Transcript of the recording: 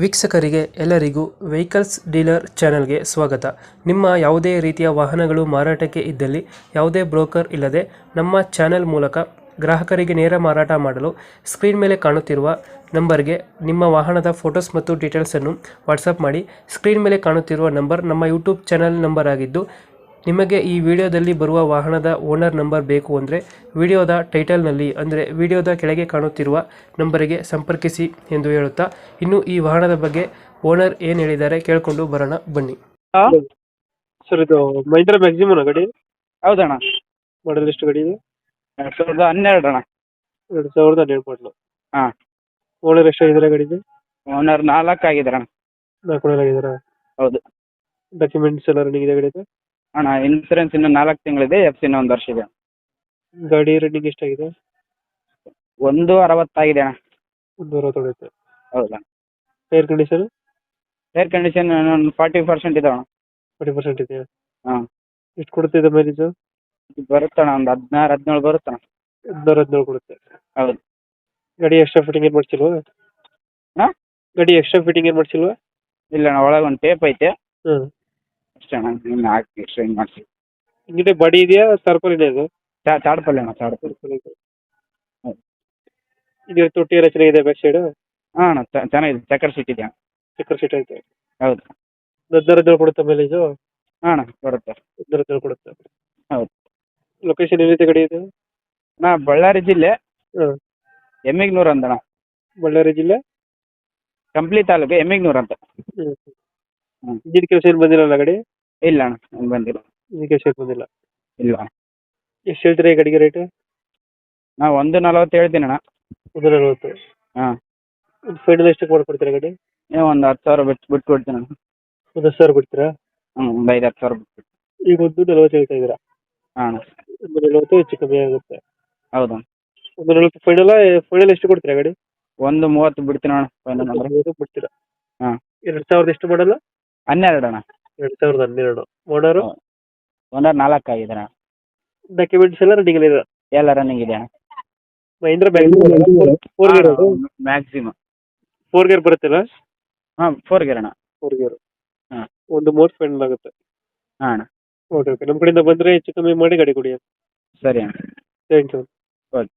ವೀಕ್ಷಕರಿಗೆ ಎಲ್ಲರಿಗೂ vehicles dealer ಚಾನೆಲ್ಗೆ ಸ್ವಾಗತ. ನಿಮ್ಮ ಯಾವುದೇ ರೀತಿಯ ವಾಹನಗಳು ಮಾರಾಟಕ್ಕೆ ಇದ್ದಲ್ಲಿ ಯಾವುದೇ ಬ್ರೋಕರ್ ಇಲ್ಲದೆ ನಮ್ಮ ಚಾನೆಲ್ ಮೂಲಕ ಗ್ರಾಹಕರಿಗೆ ನೇರ ಮಾರಾಟ ಮಾಡಲು ಸ್ಕ್ರೀನ್ ಮೇಲೆ ಕಾಣುತ್ತಿರುವ ನಂಬರ್ಗೆ ನಿಮ್ಮ ವಾಹನದ ಫೋಟೋಸ್ ಮತ್ತು ಡೀಟೇಲ್ಸನ್ನು ವಾಟ್ಸಪ್ ಮಾಡಿ. ಸ್ಕ್ರೀನ್ ಮೇಲೆ ಕಾಣುತ್ತಿರುವ ನಂಬರ್ ನಮ್ಮ ಯೂಟ್ಯೂಬ್ ಚಾನೆಲ್ ನಂಬರ್ ಆಗಿದ್ದು, ನಿಮಗೆ ಈ ವಿಡಿಯೋದಲ್ಲಿ ಬರುವ ವಾಹನದ ಓನರ್ ನಂಬರ್ ಬೇಕು ಅಂದರೆ ವಿಡಿಯೋದ ಟೈಟಲ್ನಲ್ಲಿ ಅಂದರೆ ವಿಡಿಯೋದ ಕೆಳಗೆ ಕಾಣುತ್ತಿರುವ ನಂಬರಿಗೆ ಸಂಪರ್ಕಿಸಿ ಎಂದು ಹೇಳುತ್ತಾ, ಇನ್ನು ಈ ವಾಹನದ ಬಗ್ಗೆ ಓನರ್ ಏನು ಹೇಳಿದ್ದಾರೆ ಕೇಳಿಕೊಂಡು ಬರೋಣ ಬನ್ನಿ. ಸರ್, ಇದು ಮಹೀಂದ್ರ ಮ್ಯಾಕ್ಸಿಮಮ್ ಗಾಡಿ ಹೌದಣ್ಣ. ಮಾಡಲ್ ಎಷ್ಟು ಗಾಡಿ ಇದೆ? 2012 ಅಣ್ಣ. 2012 ಮಾಡಲು. ಹಾಂ. ಓನರ್ ಎಷ್ಟಾಗಿದ್ದಾರೆ ಗಾಡಿಗೆ? ಓನರ್ 4 ಆಗಿದ್ದಾರೆ ಅಣ್ಣ. 4 ಓನರ್ ಆಗಿದ್ದಾರಾ? ಹೌದು ಡಾಕ್ಯುಮೆಂಟ್ಸ್ ಎಲ್ಲ ರನ್ನಿಂಗ್ ಇದೆ ಗಾಡಿದು? ಅಣ್ಣ, ಇನ್ಸೂರೆನ್ಸ್ ಇನ್ನು 4 ತಿಂಗಳಿದೆ, ಎಫ್ ಸಿ 1 ವರ್ಷ ಇದೆ. ಗಾಡಿ ರನ್ನಿಂಗ್ ಎಷ್ಟಾಗಿದೆ? 160 ಆಗಿದೆ ಅಣ್ಣ. 160 ಹೊಡೆಯುತ್ತೆ. ಹೌದಾ? Tyre condition? ಏರ್ ಕಂಡೀಷನ್ 40% ಇದೆ ಅಣ್ಣ. 40% ಇದೆಯಾ? ಹಾಂ. ಎಷ್ಟು ಕೊಡುತ್ತೆ ಮೈಲೇಜ್? ಬರುತ್ತಣ್ಣ, ಒಂದು 16-17 ಬರುತ್ತಣ್ಣ. 17 ಕೊಡುತ್ತೆ. ಹೌದು. ಗಾಡಿ ಎಕ್ಸ್ಟ್ರಾ ಫಿಟ್ಟಿಂಗ್ ಏನು ಮಾಡ್ಸಿಲ್ವಾ? ಹಾಂ. ಗಾಡಿ ಎಕ್ಸ್ಟ್ರಾ ಫಿಟ್ಟಿಂಗ್ ಏನು ಮಾಡ್ಸಿಲ್ವಾ? ಇಲ್ಲ ಅಣ್ಣ, ಒಳಗೆ ಒಂದು ಟೇಪ್ ಐತೆ ಹಾಂ. ಅಷ್ಟೇ ಅಣ್ಣ. ಇನ್ನು ಹಾಕಿ ಎಕ್ಸ್ಟ್ರಾ ಹಿಂಗೆ ಮಾಡಿಸಿ. ಹಿಂಗಿದೆ ಬಾಡಿ ಇದೆಯಾ ಸರ್ಪಲ್ ಇದೆ ಅದು? ಚಾಡ್ಪಲ್ಲೆ ಅಣ್ಣ, ಚಾಡ್ಪಲ್ಲೆ. ಹೌದು. ಇದು ತೊಟ್ಟಿ ರಚನೆ ಇದೆ ಬ್ಯಾಕ್ ಸೈಡ್? ಹಾಂ ಅಣ್ಣ, ಚೆನ್ನಾಗಿದೆ. ಚಕ್ಕರ್ ಸೀಟ್ ಇದೆ ಅಣ್ಣ. ಚಕ್ಕರ್ ಸೀಟ್ ಐತೆ. ಹೌದು. 17 ಕೊಡುತ್ತೆ ಮೈಲೇಜು? ಹಾಂ ಅಣ್ಣ, ಬರುತ್ತೆ. 17 ಕೊಡುತ್ತೆ. ಹೌದು. ಲೊಕೇಶನ್ ಎಲ್ಲಿದೆ ಗಾಡಿ ಇದು? ಅಣ್ಣ, ಬಳ್ಳಾರಿ ಜಿಲ್ಲೆ ಹಾಂ. ಎಮ್ಮಿಗ್ನೂರು ಅಂತಣ್ಣ. ಬಳ್ಳಾರಿ ಜಿಲ್ಲೆ ಕಂಪ್ಲಿ ತಾಲೂಕು ಎಮ್ಮಿಗ್ನೂರು ಅಂತ. ಹ್ಞೂ. ಹ್ಞೂ. ಇಂಜಿನ್ ಕೆಲಸ ಏನು ಬಂದಿರಲ್ಲ ಗಾಡಿ? ಇಲ್ಲ ಅಣ್ಣ, ಏನು ಬಂದಿಲ್ಲ. ಇಂಜಿನ್ ಕೆಲಸ ಏನು ಬಂದಿಲ್ಲ? ಇಲ್ಲ. ಎಷ್ಟು ಹೇಳ್ತೀರಾ ಈ ಗಾಡಿಗೆ ರೇಟು? ನಾವು 140 ಹೇಳ್ತೀನಿ ಅಣ್ಣ. 140. ಹಾಂ. ಫೈನಲ್ ಎಷ್ಟಕ್ಕೆ ಮಾಡ್ಕೊಡ್ತೀರಾ ಗಾಡಿ? ನೀವು ಒಂದು 10,000 ಬಿಟ್ಟು ಕೊಡ್ತೀನಿ ಅಣ್ಣ. ಒಂದು 10,000 ಬಿಡ್ತೀರಾ? ಹ್ಞೂ, ಒಂದು 5-10 ಸಾವಿರ ಬಿಟ್ಟು. ಈಗ 140 ಹೇಳ್ತಾ ಇದ್ದೀರಾ? ಹಾಂ ಅಣ್ಣ. 140 ಹೆಚ್ಚು ಕಮ್ಮಿ ಆಗುತ್ತೆ. ಹೌದಾ? 140 ಫೈನಲ್ ಎಷ್ಟು ಕೊಡ್ತೀರಾ ಗಾಡಿ? 130 ಬಿಡ್ತೀನಿ ಅಣ್ಣ ಫೈನಲ್ ಅಂದ್ರೆ. 130 ಬಿಡ್ತೀರಾ? ಹಾಂ. 2000 ಎಷ್ಟು ಮಾಡಲ್ಲ? 12 ಅಣ್ಣ. 2012. ಓನರು? ಓನರ್ 4 ಆಗಿದ್ದಾರೆ ಅಣ್ಣ. ಡಾಕ್ಯುಮೆಂಟ್ಸ್ ಎಲ್ಲ ರನ್ನಿಂಗ್ ಇದೆ? ಎಲ್ಲ ರನ್ನಿಂಗ್ ಇದೆ ಅಣ್ಣ. ಮಹೀಂದ್ರ ಮ್ಯಾಕ್ಸಿಮಮ್ 4 ಗೇರ್ ಅದು? ಮ್ಯಾಕ್ಸಿಮಮ್ 4 ಗೇರ್ ಬರುತ್ತಲ್ಲ? ಹಾಂ, 4 ಗೇರ್ ಅಣ್ಣ. 4 ಗೇರ್. ಹಾಂ. 130 ಫೈನಲ್ ಆಗುತ್ತೆ. ಹಾಂ ಅಣ್ಣ. ಓಕೆ. ನಮ್ಮ ಕಡೆಯಿಂದ ಬಂದರೆ ಹೆಚ್ಚು ಕಮ್ಮಿ ಮಾಡಿ ಗಾಡಿ ಕೊಡಿ. ಸರಿ ಅಣ್ಣ. Thank you. ಓಕೆ.